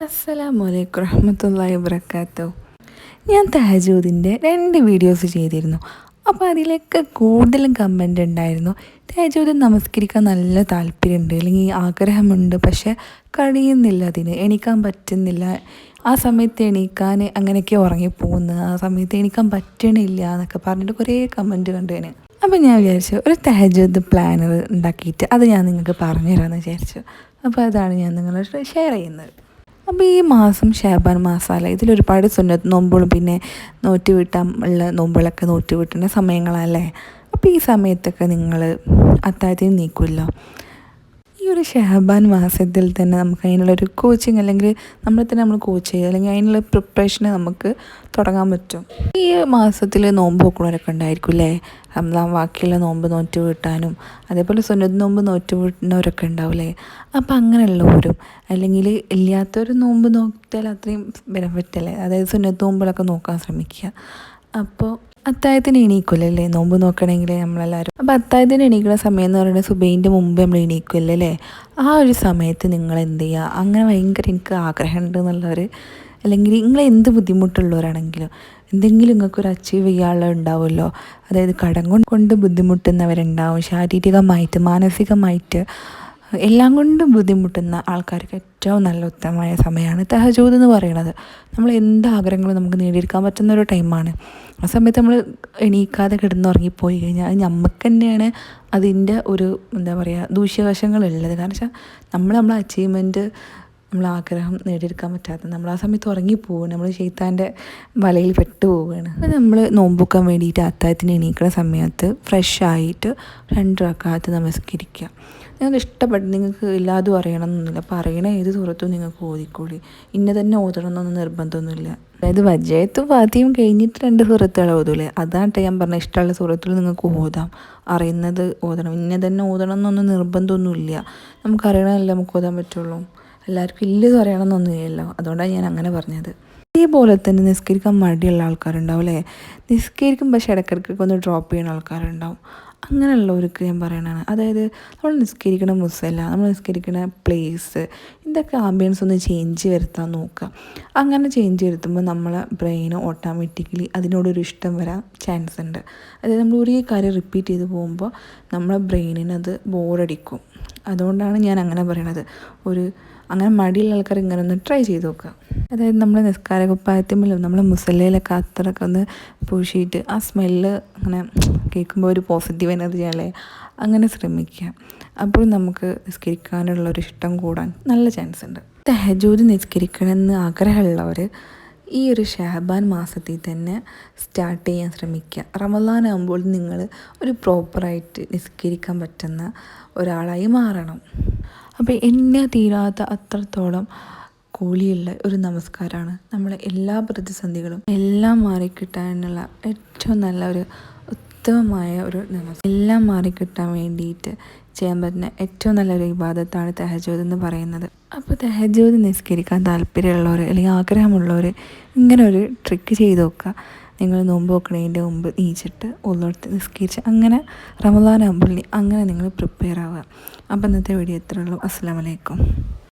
അസ്സലാമു അലൈക്കും വറഹ്മത്തുള്ളാഹി വബറകാതുഹു. ഞാൻ തഹജ്ജുദിൻ്റെ 2 വീഡിയോസ് ചെയ്തിരുന്നു. അപ്പോൾ അതിലൊക്കെ കൂടുതലും കമൻ്റ് ഉണ്ടായിരുന്നു, തഹജ്ജുദ് നമസ്കരിക്കാൻ നല്ല താല്പര്യമുണ്ട്, അല്ലെങ്കിൽ ആഗ്രഹമുണ്ട്, പക്ഷേ കഴിയുന്നില്ല, അതിന് എണീക്കാൻ പറ്റുന്നില്ല, ആ സമയത്ത് എണീക്കാൻ അങ്ങനെയൊക്കെ ഉറങ്ങിപ്പോകുന്നു, ആ സമയത്ത് എണീക്കാൻ പറ്റണില്ല എന്നൊക്കെ പറഞ്ഞിട്ട് കുറേ കമൻറ്റ് കണ്ടു ഞാൻ. അപ്പോൾ ഞാൻ വിചാരിച്ചു ഒരു തഹജ്ജുദ് പ്ലാനർ ഉണ്ടാക്കിയിട്ട് അത് ഞാൻ നിങ്ങൾക്ക് പറഞ്ഞു തരാമെന്ന് വിചാരിച്ചു. അപ്പോൾ അതാണ് ഞാൻ നിങ്ങളോട് ഷെയർ ചെയ്യുന്നത്. അപ്പോൾ ഈ മാസം ഷാബാൻ മാസമല്ല, ഇതിലൊരുപാട് സുന്നത്ത് നോമ്പുകളും പിന്നെ നോറ്റ് വീട്ടാൻ ഉള്ള നോമ്പുകളൊക്കെ നോറ്റ് വീട്ടുന്ന സമയങ്ങളല്ലേ. അപ്പോൾ ഈ സമയത്തൊക്കെ നിങ്ങൾ അത്താഴത്തിന് നീക്കുമല്ലോ. ഈ ഒരു ഷാബാൻ മാസത്തിൽ തന്നെ നമുക്ക് അതിനുള്ളൊരു കോച്ചിങ്, അല്ലെങ്കിൽ നമ്മൾ കോച്ച് ചെയ്യുക, അല്ലെങ്കിൽ അതിനുള്ള പ്രിപ്പറേഷന് നമുക്ക് തുടങ്ങാൻ പറ്റും. ഈ മാസത്തിൽ നോമ്പ് നോക്കുന്നവരൊക്കെ ഉണ്ടായിരിക്കും അല്ലേ, റംസാൻ ബാക്കിയുള്ള നോമ്പ് നോറ്റ് വീട്ടാനും അതേപോലെ സുന്നത്ത് നോമ്പ് നോറ്റ് വീട്ടുന്നവരൊക്കെ ഉണ്ടാവില്ലേ. അപ്പോൾ അങ്ങനെയുള്ളവരും അല്ലെങ്കിൽ ഇല്ലാത്തൊരു നോമ്പ് നോക്കിയാൽ അത്രയും ബെനിഫിറ്റ് അല്ലേ, അതായത് സുന്നത്ത് നോമ്പുകളൊക്കെ നോക്കാൻ ശ്രമിക്കുക. അപ്പോൾ അത്താഴത്തിന് എണീക്കുമല്ലേ നോമ്പ് നോക്കണമെങ്കിൽ നമ്മളെല്ലാവരും. അപ്പോൾ അത്താഴത്തിന് എണീക്കുന്ന സമയം എന്ന് പറയുന്നത് സുബൈൻ്റെ മുമ്പ് നമ്മൾ എണീക്കുമല്ലോ അല്ലേ. ആ ഒരു സമയത്ത് നിങ്ങൾ എന്ത് ചെയ്യുക, അങ്ങനെ ഭയങ്കര എനിക്ക് ആഗ്രഹമുണ്ട് എന്നുള്ളവർ, അല്ലെങ്കിൽ നിങ്ങൾ എന്ത് ബുദ്ധിമുട്ടുള്ളവരാണെങ്കിലും എന്തെങ്കിലും നിങ്ങൾക്കൊരു അച്ചീവ് ചെയ്യാനുള്ളത് ഉണ്ടാവുമല്ലോ, അതായത് കടം കൊണ്ട് ബുദ്ധിമുട്ടുന്നവരുണ്ടാവും, ശാരീരികമായിട്ട് മാനസികമായിട്ട് എല്ലാം കൊണ്ടും ബുദ്ധിമുട്ടുന്ന ആൾക്കാർക്ക് ഏറ്റവും നല്ല ഉത്തമമായ സമയമാണ് തഹജ്ജുദ് എന്ന് പറയുന്നത്. നമ്മൾ എന്ത് ആഗ്രഹങ്ങളും നമുക്ക് നേടിയെടുക്കാൻ പറ്റുന്ന ഒരു ടൈമാണ്. ആ സമയത്ത് നമ്മൾ എണീക്കാതെ കിടന്നുറങ്ങിപ്പോയി കഴിഞ്ഞാൽ അത് നമുക്ക് തന്നെയാണ് അതിൻ്റെ ഒരു എന്താ പറയുക ദൂഷ്യവശങ്ങളുള്ളത്. കാരണം വെച്ചാൽ നമ്മളെ അച്ചീവ്മെൻറ്റ്, ആഗ്രഹം നേടിയെടുക്കാൻ പറ്റാത്ത നമ്മൾ ആ സമയത്ത് ഉറങ്ങിപ്പോവുക, നമ്മൾ ശൈത്താൻ്റെ വലയിൽ പെട്ടു പോവുകയാണ്. അത് നമ്മൾ നോമ്പൊക്കാൻ വേണ്ടിയിട്ട് അത്താഴത്തിന് എണീക്കുന്ന സമയത്ത് ഫ്രഷ് ആയിട്ട് 2 റക്അത്ത് നമസ്കരിക്കുക. നിങ്ങൾക്ക് ഇഷ്ടപ്പെട്ട്, നിങ്ങൾക്ക് എല്ലാതും അറിയണമെന്നൊന്നുമില്ല, അപ്പോൾ അറിയണ ഏത് സൂറത്തും നിങ്ങൾക്ക് ഓതിക്കോളി, ഇന്ന തന്നെ ഓതണം എന്നൊന്നും നിർബന്ധമൊന്നുമില്ല. അതായത് വജ്ജയത്തും ഫാത്തിഹയും കഴിഞ്ഞിട്ട് 2 സൂറത്തുകൾ ഓതൂലേ, അതാണ് ഞാൻ പറഞ്ഞ ഇഷ്ടമുള്ള സൂറത്തുകൾ നിങ്ങൾക്ക് ഓതാം, അറിയുന്നത് ഓതണം, ഇന്ന തന്നെ ഓതണം എന്നൊന്നും നിർബന്ധമൊന്നുമില്ല. നമുക്കറിയണമല്ലോ നമുക്ക് ഓതാൻ പറ്റുള്ളൂ, എല്ലാവർക്കും ഇല്ലത് അറിയണമെന്നൊന്നുമില്ലല്ലോ, അതുകൊണ്ടാണ് ഞാൻ അങ്ങനെ പറഞ്ഞത്. അതേപോലെ തന്നെ നിസ്കരിക്കാൻ മടിയുള്ള ആൾക്കാരുണ്ടാവും അല്ലേ, നിസ്കരിക്കും പക്ഷേ ഇടയ്ക്കിടയ്ക്ക് ഒന്ന് ഡ്രോപ്പ് ചെയ്യുന്ന ആൾക്കാരുണ്ടാവും. അങ്ങനെയുള്ളവർക്ക് ഞാൻ പറയണതാണ്, അതായത് നമ്മൾ നിസ്കരിക്കണ മുസല്ല, നമ്മൾ നിസ്കരിക്കണ പ്ലേസ്, ഇതൊക്കെ ആംബിയൻസ് ഒന്ന് ചേഞ്ച് വരുത്താൻ നോക്കുക. അങ്ങനെ ചേഞ്ച് വരുത്തുമ്പോൾ നമ്മളെ ബ്രെയിന് ഓട്ടോമാറ്റിക്കലി അതിനോടൊരു ഇഷ്ടം വരാൻ ചാൻസ് ഉണ്ട്. അതായത് നമ്മൾ ഒരേ കാര്യം റിപ്പീറ്റ് ചെയ്ത് പോകുമ്പോൾ നമ്മളെ ബ്രെയിനിനത് ബോറടിക്കും. അതുകൊണ്ടാണ് ഞാൻ അങ്ങനെ പറയണത്. അങ്ങനെ മടിയുള്ള ആൾക്കാർ ഇങ്ങനെ ഒന്ന് ട്രൈ ചെയ്ത് നോക്കുക. അതായത് നമ്മൾ നിസ്കാര കുപ്പായത്തിലും നമ്മൾ മുസല്ലയിലൊക്കെ അത്രയൊക്കെ ഒന്ന് പൂശിയിട്ട് ആ സ്മെല്ല് അങ്ങനെ കേൾക്കുമ്പോൾ ഒരു പോസിറ്റീവ് എനർജി അല്ലേ, അങ്ങനെ ശ്രമിക്കുക. അപ്പോൾ നമുക്ക് നിസ്കരിക്കാനുള്ളൊരു ഇഷ്ടം കൂടാൻ നല്ല ചാൻസ് ഉണ്ട്. തഹജ്ജുദ് നിസ്കരിക്കണമെന്ന് ആഗ്രഹമുള്ളവർ ഈ ഒരു ഷാബാൻ മാസത്തിൽ തന്നെ സ്റ്റാർട്ട് ചെയ്യാൻ ശ്രമിക്കുക. റമദാൻ ആകുമ്പോൾ നിങ്ങൾ ഒരു പ്രോപ്പറായിട്ട് നിസ്കരിക്കാൻ പറ്റുന്ന ഒരാളായി മാറണം. അപ്പോൾ എന്നെ തീരാത്ത അത്രത്തോളം കൂലിയുള്ള ഒരു നമസ്കാരമാണ്. നമ്മളെ എല്ലാ പ്രതിസന്ധികളും എല്ലാം മാറിക്കിട്ടാനുള്ള ഏറ്റവും നല്ല ഒരു ഉത്തമമായ ഒരു എല്ലാം മാറിക്കിട്ടാൻ വേണ്ടിയിട്ട് ചെയ്യാൻ പറ്റുന്ന ഏറ്റവും നല്ലൊരു ഇബാദത്താണ് തഹജ്ജുദ് എന്ന് പറയുന്നത്. അപ്പോൾ തഹജ്ജുദ് നിസ്കരിക്കാൻ താല്പര്യമുള്ളവർ അല്ലെങ്കിൽ ആഗ്രഹമുള്ളവർ ഇങ്ങനെ ഒരു ട്രിക്ക് ചെയ്ത് നോക്കുക. നിങ്ങൾ നോമ്പ് വെക്കണതിൻ്റെ മുമ്പ് നീച്ചിട്ട് ഉള്ളെടുത്ത് നിസ്കരിച്ച് അങ്ങനെ റമദാൻ ആകുമ്പോൾ അങ്ങനെ നിങ്ങൾ പ്രിപ്പയർ ആവുക. അപ്പോൾ ഇന്നത്തെ വീഡിയോ ഇത്രയേ ഉള്ളൂ. അസ്സലാമു അലൈക്കും.